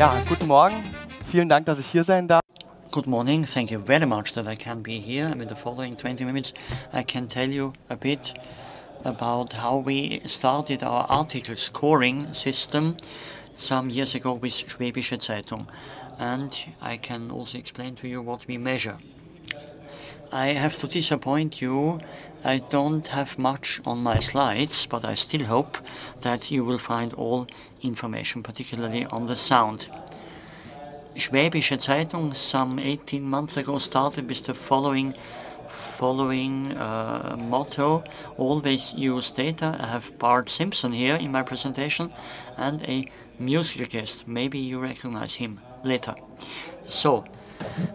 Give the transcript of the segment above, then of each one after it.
Ja, guten Morgen. Vielen Dank, dass ich hier sein darf. Good morning. Thank you very much that I can be here. And in the following 20 minutes, I can tell you a bit about how we started our article scoring system some years ago with Schwäbische Zeitung. And I can also explain to you what we measure. I have to disappoint you. I don't have much on my slides, but I still hope that you will find all information, particularly on the sound. Schwäbische Zeitung some 18 months ago started with the following motto: always use data. I have Bart Simpson here in my presentation and a musical guest. Maybe you recognize him later. So,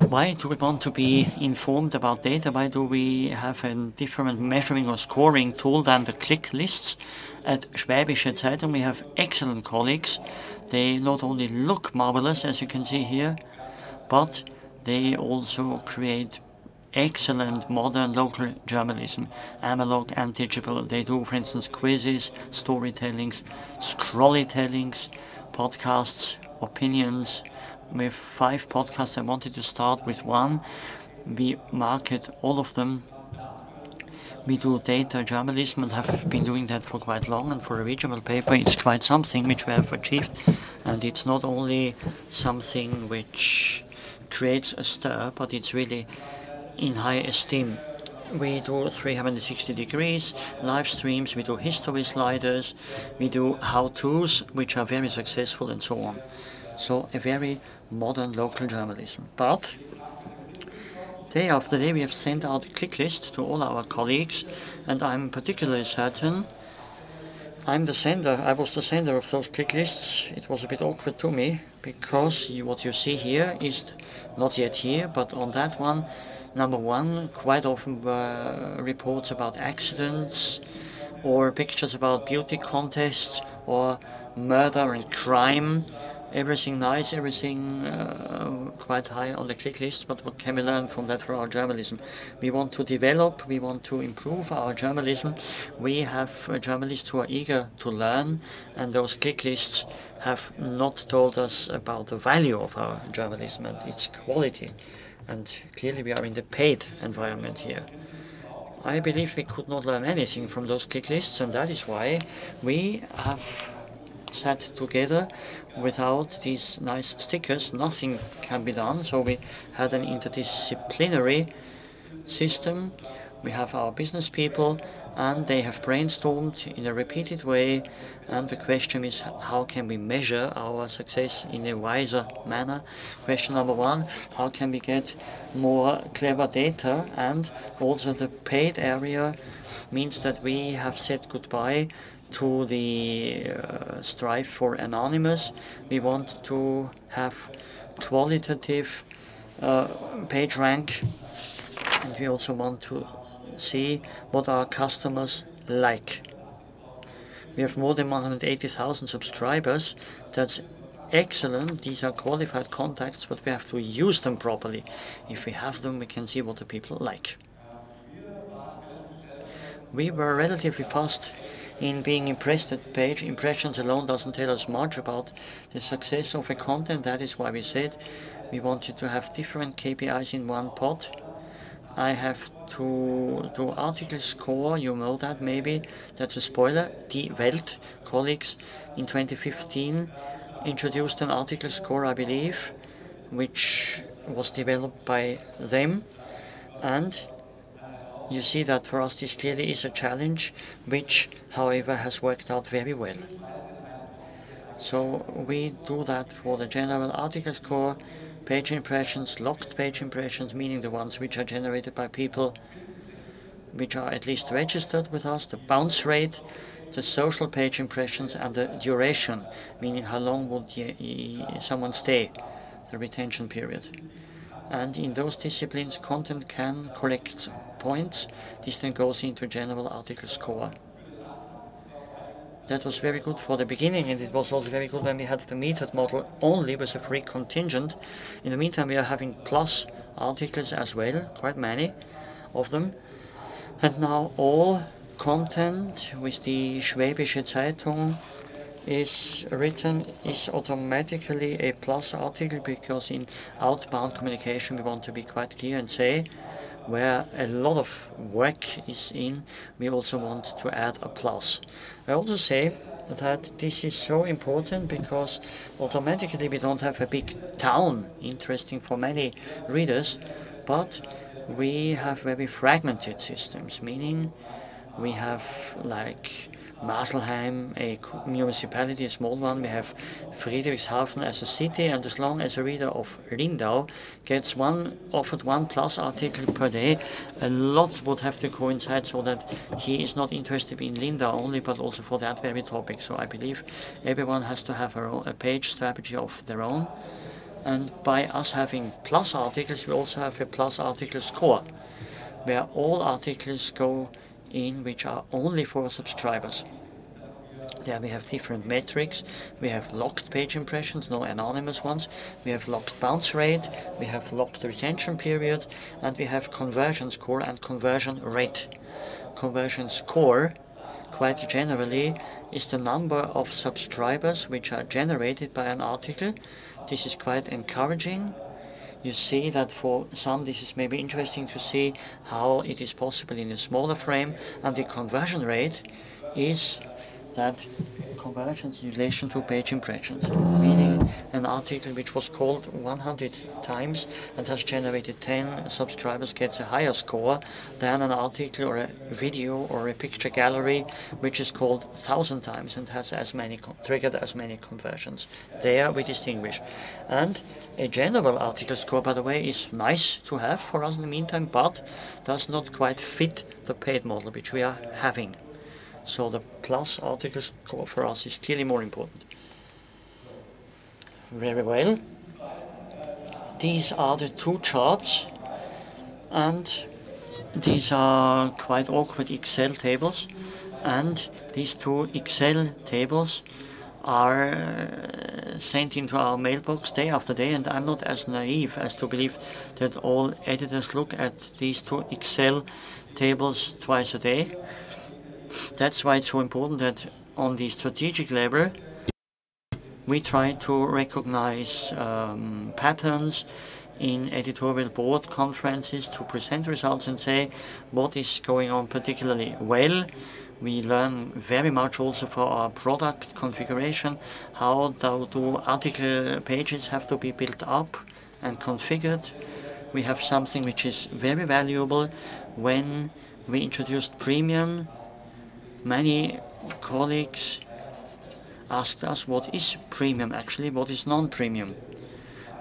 why do we want to be informed about data? Why do we have a different measuring or scoring tool than the click lists? At Schwäbische Zeitung we have excellent colleagues. They not only look marvelous, as you can see here, but they also create excellent modern local journalism, analog and digital. They do, for instance, quizzes, storytellings, scrollytellings, podcasts, opinions. We have 5 podcasts. I wanted to start with one. We market all of them. We do data journalism and have been doing that for quite long, and for a regional paper it's quite something which we have achieved, and it's not only something which creates a stir, but it's really in high esteem. We do 360 degrees, live streams, we do history sliders, we do how-tos which are very successful, and so on. So a very modern local journalism. But day after day we have sent out a click list to all our colleagues, and I'm particularly certain I was the sender of those click lists. It was a bit awkward to me, because what you see here is not yet here, but on that one, number 1, quite often were reports about accidents or pictures about beauty contests or murder and crime. Everything nice, everything quite high on the click list, but what can we learn from that for our journalism? We want to develop, we want to improve our journalism. We have journalists who are eager to learn, and those click lists have not told us about the value of our journalism and its quality. And clearly we are in the paid environment here. I believe we could not learn anything from those click lists, and that is why we have sat together. Without these nice stickers nothing can be done, so we had an interdisciplinary system. We have our business people, and they have brainstormed in a repeated way, and the question is, how can we measure our success in a wiser manner? Question number 1, how can we get more clever data? And also the paid area means that we have said goodbye to the strive for anonymous. We want to have qualitative page rank, and we also want to see what our customers like. We have more than 180,000 subscribers. That's excellent. These are qualified contacts, but we have to use them properly. If we have them, we can see what the people like. We were relatively fast in being impressed at page. Impressions alone doesn't tell us much about the success of a content. That is why we said we wanted to have different KPIs in one pot. I have to do article score, you know that maybe, that's a spoiler. Die Welt colleagues in 2015 introduced an article score, I believe, which was developed by them, and you see that for us this clearly is a challenge, which however has worked out very well. So we do that for the general article score, page impressions, locked page impressions, meaning the ones which are generated by people which are at least registered with us, the bounce rate, the social page impressions, and the duration, meaning how long would someone stay, the retention period. And in those disciplines, content can collect points. This then goes into general article score. That was very good for the beginning, and it was also very good when we had the metered model only with a free contingent. In the meantime, we are having plus articles as well, quite many of them. And now all content with the Schwäbische Zeitung is written is automatically a plus article, because in outbound communication we want to be quite clear and say where a lot of work is in, we also want to add a plus. I also say that this is so important because automatically we don't have a big town interesting for many readers, but we have very fragmented systems, meaning we have like Maselheim, a municipality, a small one. We have Friedrichshafen as a city, and as long as a reader of Lindau gets offered one plus article per day, a lot would have to coincide so that he is not interested in Lindau only, but also for that very topic. So I believe everyone has to have a page strategy of their own. And by us having plus articles, we also have a plus article score, where all articles go in which are only for subscribers. There we have different metrics. We have locked page impressions, no anonymous ones. We have locked bounce rate, we have locked retention period, and we have conversion score and conversion rate. Conversion score, quite generally, is the number of subscribers which are generated by an article. This is quite encouraging. You see that for some this is maybe interesting to see how it is possible in a smaller frame, and the conversion rate is that conversions in relation to page impressions, meaning an article which was called 100 times and has generated 10 subscribers gets a higher score than an article or a video or a picture gallery which is called 1,000 times and has triggered as many conversions. There we distinguish. And a general article score, by the way, is nice to have for us in the meantime, but does not quite fit the paid model which we are having. So the plus article score for us is clearly more important. Very well. These are the two charts, and these are quite awkward Excel tables, and these two Excel tables are sent into our mailbox day after day, and I'm not as naive as to believe that all editors look at these two Excel tables twice a day. That's why it's so important that on the strategic level we try to recognize patterns in editorial board conferences to present results and say what is going on particularly well. We learn very much also for our product configuration, how do article pages have to be built up and configured. We have something which is very valuable when we introduced premium. Many colleagues asked us what is premium actually, what is non-premium.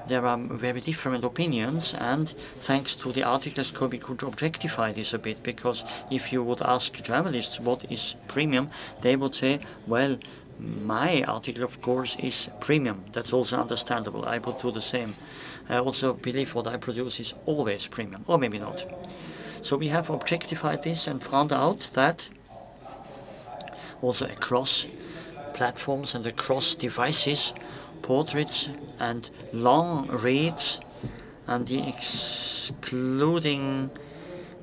There are very different opinions, and thanks to the article score we could objectify this a bit, because if you would ask journalists what is premium, they would say, well, my article of course is premium. That's also understandable. I would do the same. I also believe what I produce is always premium, or maybe not. So we have objectified this and found out that also across platforms and across devices, portraits and long reads and the excluding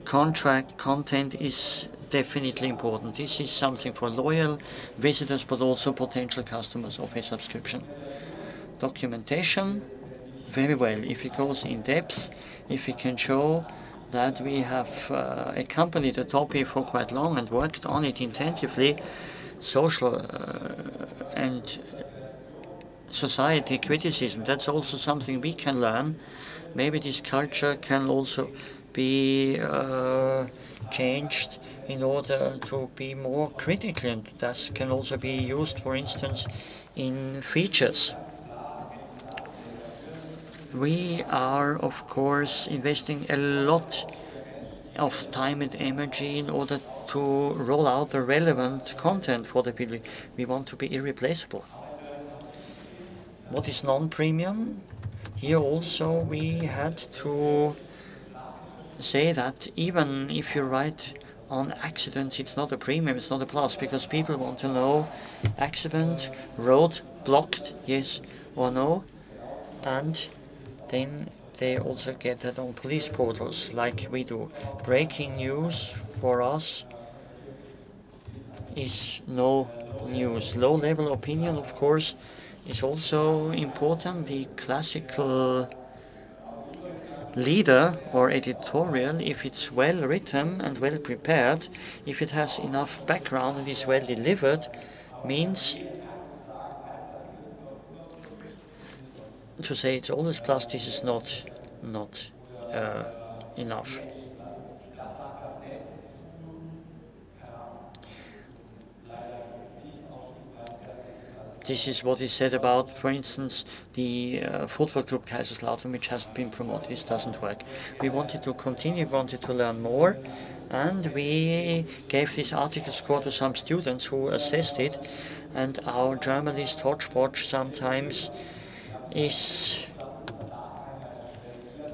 contract content is definitely important. This is something for loyal visitors but also potential customers of a subscription. Documentation, very well. If it goes in depth, if we can show that we have accompanied the topic for quite long and worked on it intensively, social and society criticism, that's also something we can learn. Maybe this culture can also be changed in order to be more critical, and thus can also be used, for instance, in features. We are, of course, investing a lot of time and energy in order to roll out the relevant content for the people. We want to be irreplaceable. What is non-premium? Here also we had to say that even if you write on accidents, it's not a premium, it's not a plus, because people want to know accident, road blocked, yes or no, and then they also get that on police portals like we do. Breaking news for us is no news. Low-level opinion, of course, is also important. The classical leader or editorial, if it's well written and well prepared, if it has enough background and is well delivered, means to say it's always plus, this is not enough. This is what is said about, for instance, the football club Kaiserslautern, which hasn't been promoted. This doesn't work. We wanted to continue, wanted to learn more, and we gave this article score to some students who assessed it, and our journalist hodgepodge sometimes is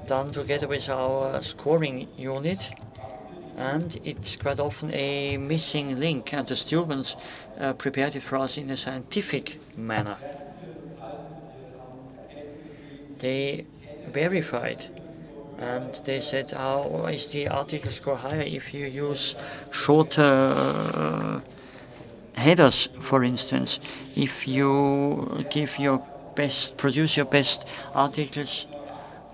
done together with our scoring unit, and it's quite often a missing link, and the students prepared it for us in a scientific manner. They verified, and they said, how is the article score higher if you use shorter headers, for instance, if you give your best, produce your best articles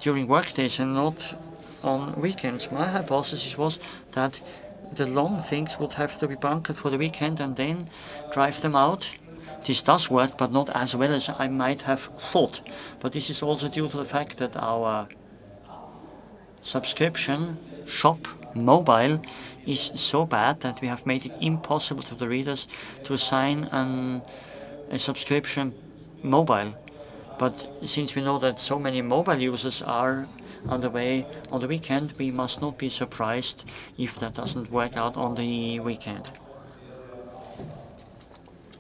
during workdays and not on weekends. My hypothesis was that the long things would have to be bunkered for the weekend and then drive them out. This does work, but not as well as I might have thought. But this is also due to the fact that our subscription shop mobile is so bad that we have made it impossible to the readers to assign a subscription mobile. But since we know that so many mobile users are on the way on the weekend, we must not be surprised if that doesn't work out on the weekend.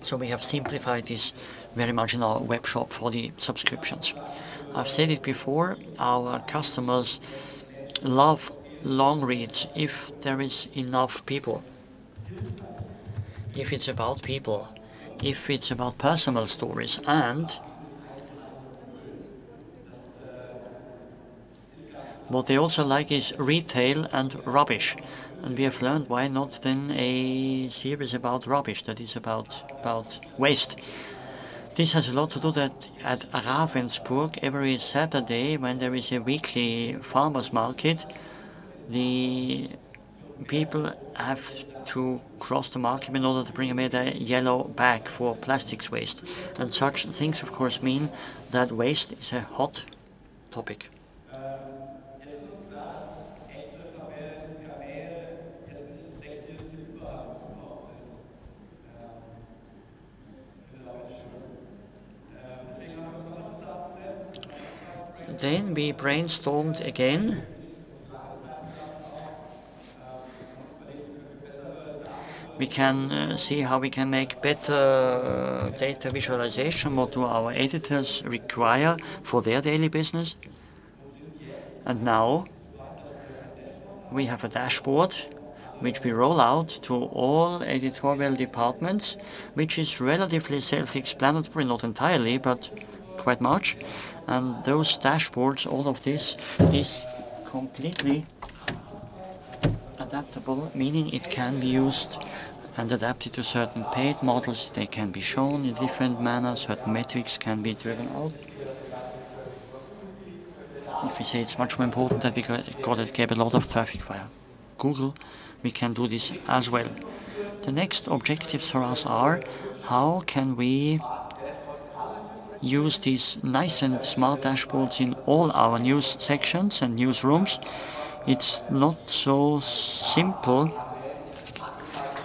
So we have simplified this very much in our web shop for the subscriptions. I've said it before, our customers love long reads if there is enough people. If it's about people, if it's about personal stories, and what they also like is retail and rubbish. And we have learned, why not then a series about rubbish, that is about waste. This has a lot to do that at Ravensburg, every Saturday when there is a weekly farmers market, the people have to cross the market in order to bring away the yellow bag for plastics waste. And such things, of course, mean that waste is a hot topic. Then we brainstormed again. We can see how we can make better data visualization. What do our editors require for their daily business? And now we have a dashboard which we roll out to all editorial departments, which is relatively self-explanatory, not entirely, but quite much. And those dashboards, all of this is completely adaptable, meaning it can be used and adapted to certain paid models. They can be shown in different manners, certain metrics can be driven out. If we say it's much more important that we get a lot of traffic via Google, we can do this as well. The next objectives for us are, how can we use these nice and smart dashboards in all our news sections and newsrooms. It's not so simple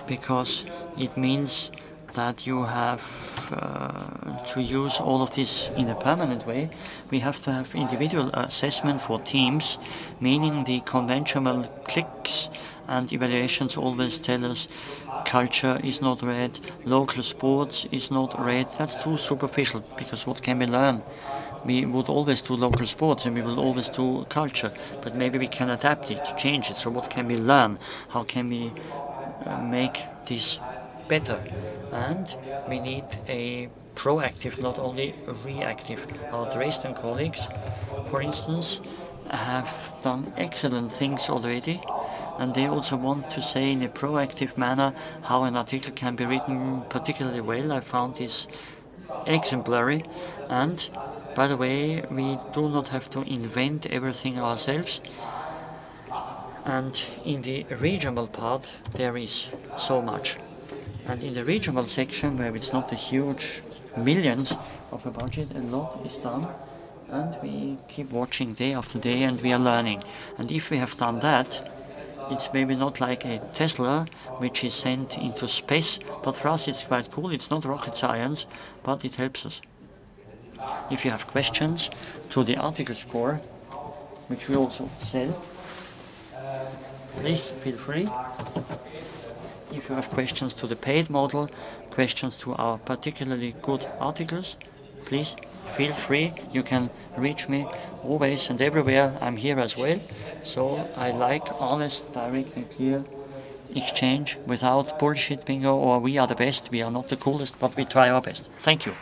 because it means that you have to use all of this in a permanent way. We have to have individual assessment for teams, meaning the conventional clicks and evaluations always tell us culture is not read, local sports is not read. That's too superficial, because what can we learn? We would always do local sports and we will always do culture, but maybe we can adapt it, change it. So what can we learn? How can we make this better? And we need a proactive, not only reactive. Our Dresden colleagues, for instance, have done excellent things already. and they also want to say in a proactive manner how an article can be written particularly well. I found this exemplary, and by the way, we do not have to invent everything ourselves. And in the regional part there is so much. And in the regional section, where it's not a huge millions of a budget, a lot is done, and we keep watching day after day and we are learning. And if we have done that, it's maybe not like a Tesla which is sent into space, but for us it's quite cool. It's not rocket science, but it helps us. If you have questions to the article score, which we also sell, please feel free. If you have questions to the paid model, questions to our particularly good articles, please feel free. You can reach me always and everywhere. I'm here as well. So I like honest, direct and clear exchange without bullshit bingo or we are the best. We are not the coolest, but we try our best. Thank you.